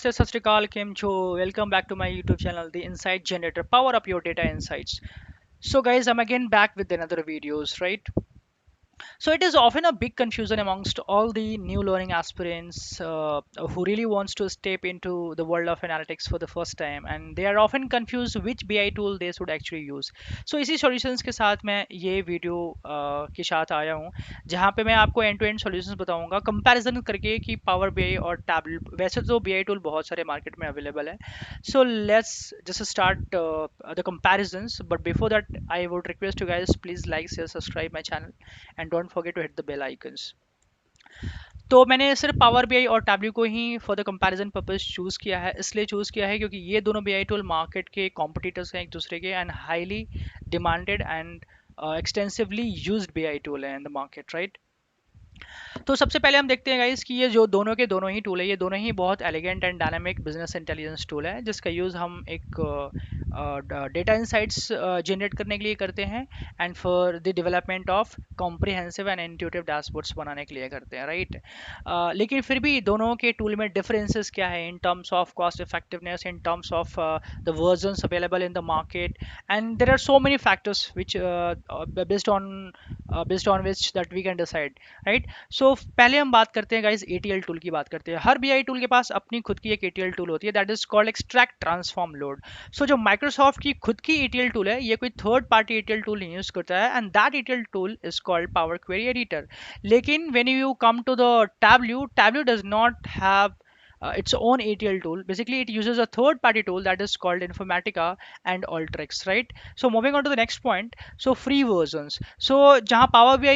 Namaste, Sat Sri Akal, Kem Cho. Welcome back to my YouTube channel, The Insight Generator. Power up your data insights. So, guys, I'm again back with another videos, right? So it is often a big confusion amongst all the new learning aspirants who really wants to step into the world of analytics for the first time, and they are often confused which BI tool they should actually use. So इसी solutions के साथ मैं ये video के साथ आया हूँ जहाँ पे मैं आपको एंड टू एंड सॉल्यूशंस बताऊंगा कंपैरिजन करके कि पावर बीआई और टैबलेट वैसे तो बीआई टूल बहुत सारे मार्केट में अवेलेबल है. So let's just start the comparisons. But before that, I would request you guys please like, share, subscribe my channel, and don't forget to hit the bell icons. तो मैंने सिर्फ power BI और Tableau को ही for the comparison purpose choose किया है. इसलिए choose किया है क्योंकि ये दोनों बीआई टूल मार्केट के कॉम्पिटिटर्स हैं एक दूसरे के and highly demanded and extensively used BI tool है इन द मार्केट, राइट. तो सबसे पहले हम देखते हैं गाइस कि ये जो दोनों के दोनों ही टूल है ये दोनों ही बहुत elegant and dynamic business intelligence tool है जिसका यूज़ हम एक डेटा इंसाइट्स जनरेट करने के लिए करते हैं and for the development of comprehensive and intuitive dashboards बनाने के लिए करते हैं, राइट. लेकिन फिर भी दोनों के टूल में डिफरेंसेस क्या है in terms of cost effectiveness, in terms of the versions available in the market, and there are so many factors which based on which that we can decide, right. So पहले हम बात करते हैं guys ETL tool की बात करते हैं. हर BI tool के पास अपनी खुद की एक एटीएल टूल होती है that is called extract transform load. So जो माइक्रोसॉफ्ट की खुद की एटीएल टूल है ये कोई थर्ड पार्टी एटीएल टूल नहीं यूज करता है and that ATL tool is called power query editor. लेकिन when you come to the Tableau, Tableau does not have its own ATL tool. Basically, it uses a third-party tool that is called Informatica and Alteryx, right? So moving on to the next point. So free versions. So जहाँ Power BI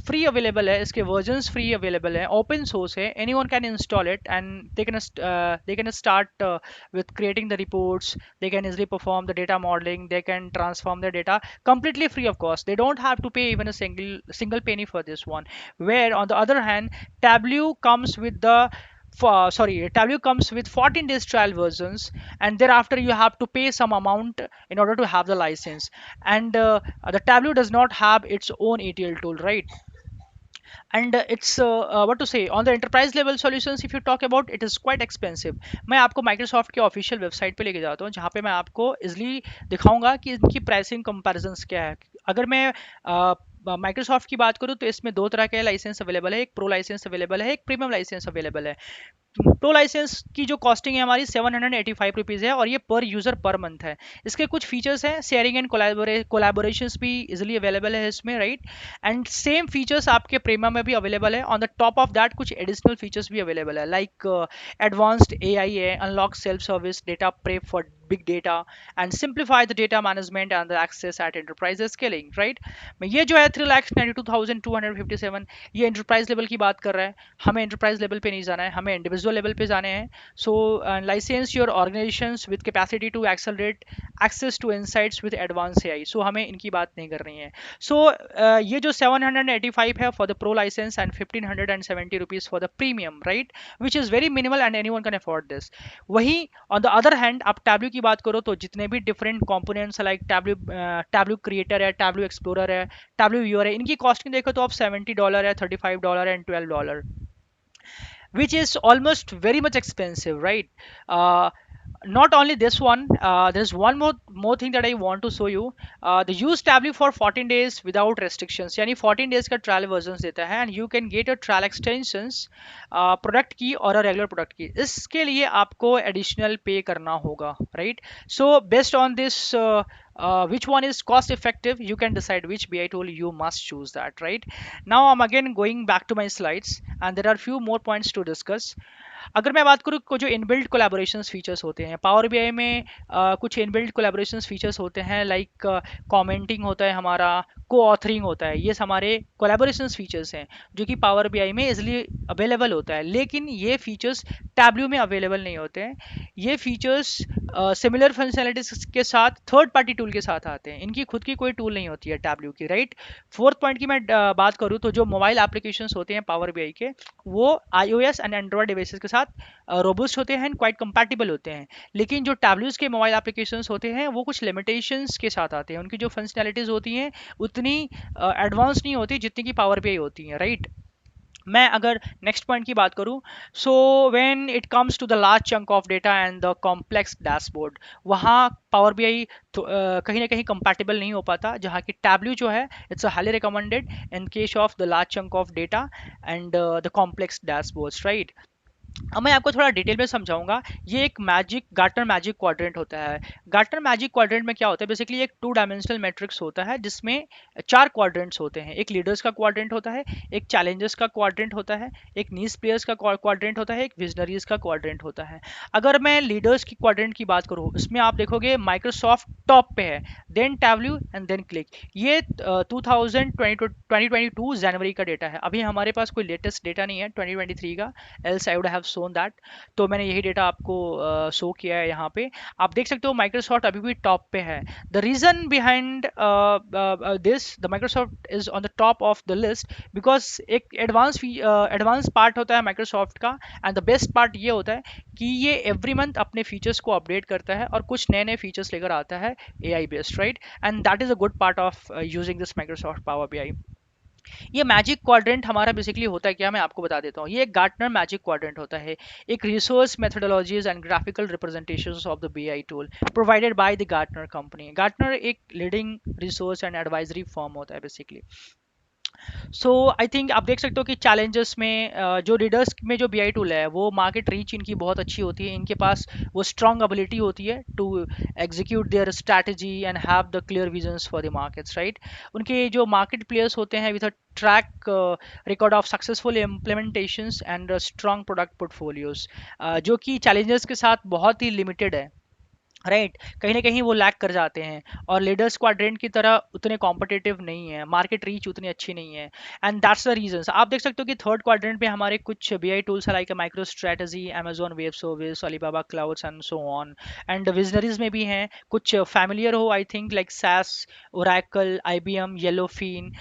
free available है, इसके versions free available है, open source है, anyone can install it and they can start with creating the reports. They can easily perform the data modeling. They can transform their data completely free of cost. They don't have to pay even a single penny for this one. Where on the other hand, Tableau comes with the Tableau comes with 14 days trial versions, and thereafter you have to pay some amount in order to have the license. And the Tableau does not have its own ETL tool, right? And it's what to say, on the enterprise level solutions if you talk about, it is quite expensive. मैं आपको Microsoft के official website पे लेके जाता हूँ जहाँ पे मैं आपको इजिली दिखाऊंगा कि इनकी प्राइसिंग कंपैरिजंस क्या है. अगर मैं माइक्रोसॉफ्ट की बात करूँ तो इसमें दो तरह के लाइसेंस अवेलेबल है, एक प्रो लाइसेंस अवेलेबल है, एक प्रीमियम लाइसेंस अवेलेबल है. प्रो लाइसेंस की जो कॉस्टिंग है हमारी 785 रुपीज़ है और ये पर यूज़र पर मंथ है. इसके कुछ फीचर्स हैं, शेयरिंग एंड कोलैबोरेशंस भी इजीली अवेलेबल है इसमें, राइट. एंड सेम फीचर्स आपके प्रीमियम में भी अवेलेबल है. On the top of that कुछ एडिशनल फीचर्स भी अवेलेबल है लाइक एडवांस्ड एआई है, unlock self service, data prep for big data and simplify the data management and the access at enterprise scaling, right. ये जो है 3,92,257 ये enterprise level की बात कर रहा है. हमें enterprise level पे नहीं जाना है, हमें individual level पे जाने हैं. So license your organizations with capacity to accelerate access to insights with advanced AI. So हमें इनकी बात नहीं कर रही है. So ये जो 785 है for the pro license and 1,570 rupees for the premium, right, which is very minimal and anyone can afford this. वही on the other hand आप Tableau की बात करो तो जितने भी different components like Tableau creator है, टैब्ल्यू एक्सप्लोरर है, टैब्ल्यू व्यूअर है, इनकी कॉस्टिंग देखो तो आप $70 है, $35 and $12, which is almost very much expensive, right. Not only this one, there's one more thing that I want to show you. The use Tableau for 14 days without restrictions, यानी 14 days का trial version देता है and you can get a trial extensions product की और a regular product की. इसके लिए आपको एडिशनल पे करना होगा, right. So based on this which one is cost effective, you can decide which BI tool you must choose that, right. Now I'm again going back to my slides and there are few more points to discuss. अगर मैं बात करूँ जो inbuilt collaboration features होते हैं power BI में, कुछ inbuilt collaboration features होते हैं लाइक कमेंटिंग होता है हमारा, को ऑथरिंग होता है. ये हमारे कोलैबोरेशन फीचर्स हैं जो कि पावर बीआई में इजीली अवेलेबल होता है, लेकिन ये फीचर्स टैब्ल्यू में अवेलेबल नहीं होते हैं. ये फीचर्स सिमिलर फंक्शनैलिटीज के साथ थर्ड पार्टी टूल के साथ आते हैं, इनकी खुद की कोई टूल नहीं होती है टैब्ल्यू की, राइट. फोर्थ पॉइंट की मैं बात करूँ तो जो मोबाइल एप्लीकेशंस होते हैं पावर बीआई के वो iOS एंड एंड्रॉयड डिवाइसेस के साथ रोबस्ट होते हैं एंड क्वाइट कंपैटिबल होते हैं. लेकिन जो टैब्ल्यूज के मोबाइल एप्लीकेशंस होते हैं वो कुछ लिमिटेशंस के साथ आते हैं, उनकी जो फंक्शनैलिटीज होती हैं उतनी एडवांस नहीं होती जितनी की पावर बीआई होती हैं, राइट. मैं अगर नेक्स्ट पॉइंट की बात करूं, so when it comes to the large chunk of data and the complex dashboard, वहाँ पावर बीआई तो कहीं ना कहीं कंपैटिबल नहीं हो पाता, जहाँ की टैब्ल्यू जो है it's a highly recommended in case of the large chunk of data and the complex dashboards, right. अब मैं आपको थोड़ा डिटेल में समझाऊंगा। ये एक मैजिक गार्टनर मैजिक क्वाड्रेंट होता है। गार्टनर मैजिक क्वाड्रेंट में क्या होता है, बेसिकली एक टू डायमेंशनल मैट्रिक्स होता है जिसमें चार क्वाड्रेंट्स होते हैं। एक लीडर्स का क्वाड्रेंट होता है, एक चैलेंजर्स का क्वाड्रेंट होता है, एक नीस प्लेयर्स का क्वाड्रेंट होता है, एक विजनरीज का क्वाड्रेंट होता है। अगर मैं लीडर्स की क्वाड्रेंट की बात करूँ, इसमें आप देखोगे माइक्रोसॉफ्ट टॉप पे है, then Tableau and then Qlik. ये 2022 जनवरी का डेटा है। अभी हमारे पास कोई लेटेस्ट डेटा नहीं है 2023 का, else I would have shown that. तो मैंने यही डेटा आपको शो किया है यहाँ पे। आप देख सकते हो माइक्रोसॉफ्ट अभी भी टॉप पे है। The reason behind this the Microsoft is on the top of the list because एक एडवांस पार्ट होता है माइक्रोसॉफ्ट का, एंड द बेस्ट पार्ट ये होता है कि ये एवरी मंथ अपने फीचर्स को अपडेट करता है और कुछ नए नए फीचर्स लेकर आता है AI based, right. And that is a good part of using this Microsoft power BI। ये मैजिक क्वाड्रेंट हमारा बेसिकली होता है क्या, मैं आपको बता देता हूँ। ये एक गार्टनर मैजिक क्वाड्रेंट होता है, एक resource methodologies and graphical representations of the BI tool provided by the Gartner company. Gartner एक leading resource and advisory firm होता है बेसिकली। सो आई थिंक आप देख सकते हो कि चैलेंजेस में जो रीडर्स में जो बीआई टूल है वो मार्केट रीच इनकी बहुत अच्छी होती है। इनके पास वो स्ट्रॉन्ग एबिलिटी होती है to execute their strategy and have the clear visions for the markets, right. उनके जो मार्केट प्लेयर्स होते हैं with a track record of successful implementations and strong product portfolios, जो कि चैलेंजर्स के साथ बहुत ही लिमिटेड है, राइट। कहीं ना कहीं वो लैग कर जाते हैं और लीडर्स क्वाड्रेंट की तरह उतने कॉम्पिटिटिव नहीं है, मार्केट रीच उतनी अच्छी नहीं है। And that's the reason. आप देख सकते हो कि थर्ड क्वाड्रेंट में हमारे कुछ बीआई टूल्स है like micro strategy, Amazon web service, Alibaba clouds and so on. And visionaries में भी हैं कुछ फैमिलियर हो I think like SAS, Oracle, IBM, Yellowfin.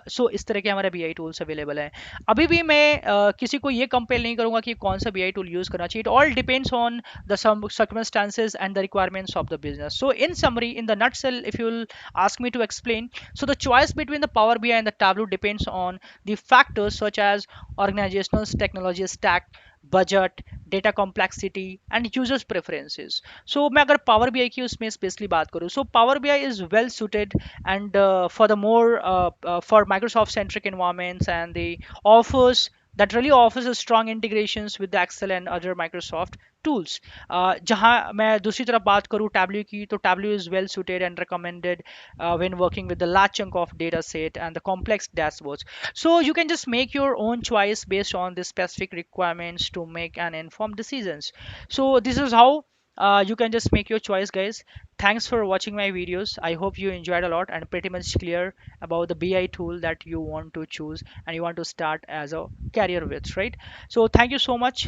So इस तरह के हमारे बीआई टूल्स अवेलेबल हैं। अभी भी मैं किसी को ये कंपेल नहीं करूंगा कि कौन सा बीआई टूल यूज करना चाहिए। It all depends on the circumstances and the requirements of the business. So in summary, in the nutshell, if you'll ask me to explain, so the choice between the Power BI and the Tableau depends on the factors such as organizational technology stack, budget, data complexity and users preferences. So मैं अगर Power BI की उसमें specially बात करूँ, so Power BI is well suited and for the more for Microsoft centric environments, and the offers that really offers a strong integrations with the Excel and other Microsoft tools. जहाँ मैं दूसरी तरफ बात करूँ Tableau की, तो Tableau is well suited and recommended when working with the large chunk of data set and the complex dashboards. So you can just make your own choice based on the specific requirements to make an informed decisions. So this is how you can just make your choice, guys. Thanks for watching my videos. I hope you enjoyed a lot and pretty much clear about the BI tool that you want to choose and you want to start as a career with, right? So thank you so much.